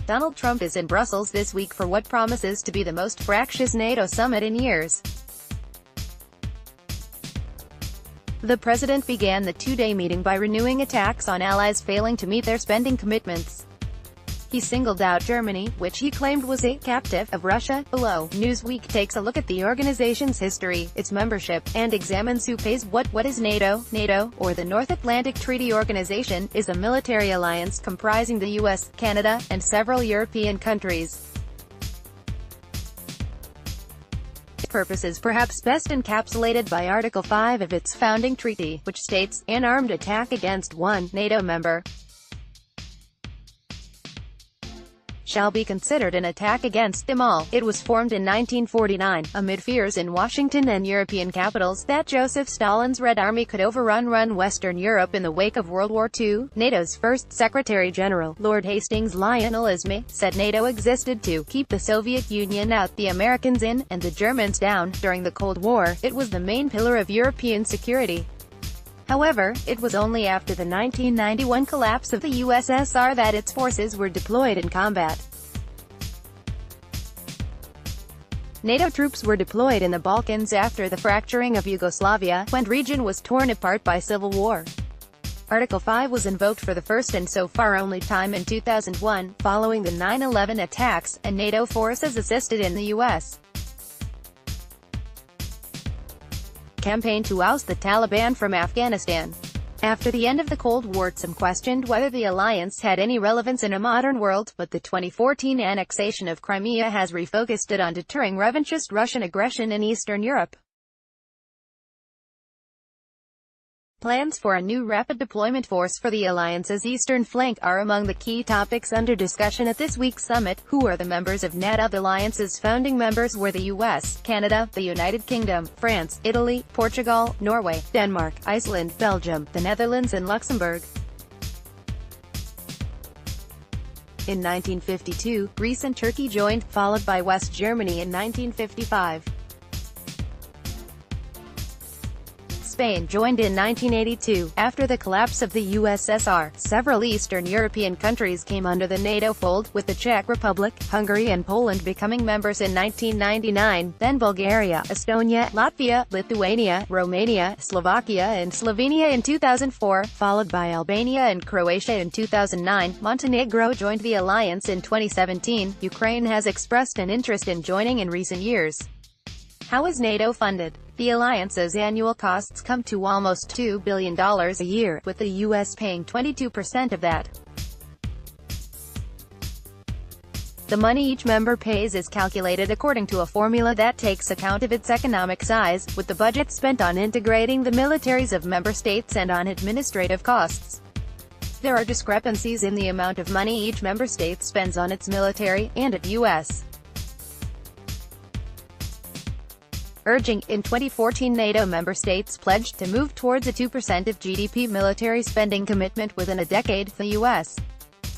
Donald Trump is in Brussels this week for what promises to be the most fractious NATO summit in years. The president began the two-day meeting by renewing attacks on allies failing to meet their spending commitments. He singled out Germany, which he claimed was a captive of Russia. Below, Newsweek takes a look at the organization's history, its membership, and examines who pays what. What is NATO? NATO, or the North Atlantic Treaty Organization, is a military alliance comprising the US, Canada, and several European countries. Its purpose is perhaps best encapsulated by Article 5 of its founding treaty, which states, "An armed attack against one NATO member shall be considered an attack against them all." It was formed in 1949, amid fears in Washington and European capitals that Joseph Stalin's Red Army could overrun Western Europe in the wake of World War II. NATO's first Secretary-General, Lord Hastings Lionel-Ismay, said NATO existed to keep the Soviet Union out, the Americans in, and the Germans down. During the Cold War, it was the main pillar of European security. However, it was only after the 1991 collapse of the USSR that its forces were deployed in combat. NATO troops were deployed in the Balkans after the fracturing of Yugoslavia, when the region was torn apart by civil war. Article 5 was invoked for the first and so far only time in 2001, following the 9/11 attacks, and NATO forces assisted in the U.S. campaign to oust the Taliban from Afghanistan. After the end of the Cold War, some questioned whether the alliance had any relevance in a modern world, but the 2014 annexation of Crimea has refocused it on deterring revanchist Russian aggression in Eastern Europe. Plans for a new rapid deployment force for the alliance's eastern flank are among the key topics under discussion at this week's summit. Who are the members of NATO? The alliance's founding members were the US, Canada, the United Kingdom, France, Italy, Portugal, Norway, Denmark, Iceland, Belgium, the Netherlands and Luxembourg. In 1952, Greece and Turkey joined, followed by West Germany in 1955. Spain joined in 1982. After the collapse of the USSR, several Eastern European countries came under the NATO fold, with the Czech Republic, Hungary and Poland becoming members in 1999, then Bulgaria, Estonia, Latvia, Lithuania, Romania, Slovakia and Slovenia in 2004, followed by Albania and Croatia in 2009. Montenegro joined the alliance in 2017. Ukraine has expressed an interest in joining in recent years. How is NATO funded? The alliance's annual costs come to almost $2 billion a year, with the U.S. paying 22% of that. The money each member pays is calculated according to a formula that takes account of its economic size, with the budget spent on integrating the militaries of member states and on administrative costs. There are discrepancies in the amount of money each member state spends on its military, and at U.S. urging. In 2014, NATO member states pledged to move towards a 2% of GDP military spending commitment within a decade. The U.S.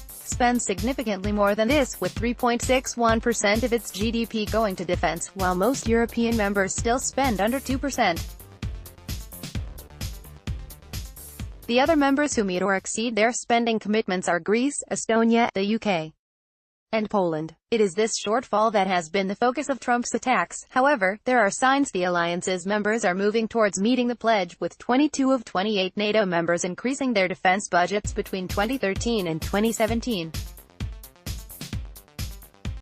spends significantly more than this, with 3.61% of its GDP going to defense, while most European members still spend under 2%. The other members who meet or exceed their spending commitments are Greece, Estonia, the UK, and Poland. It is this shortfall that has been the focus of Trump's attacks. However, there are signs the alliance's members are moving towards meeting the pledge, with 22 of 28 NATO members increasing their defense budgets between 2013 and 2017.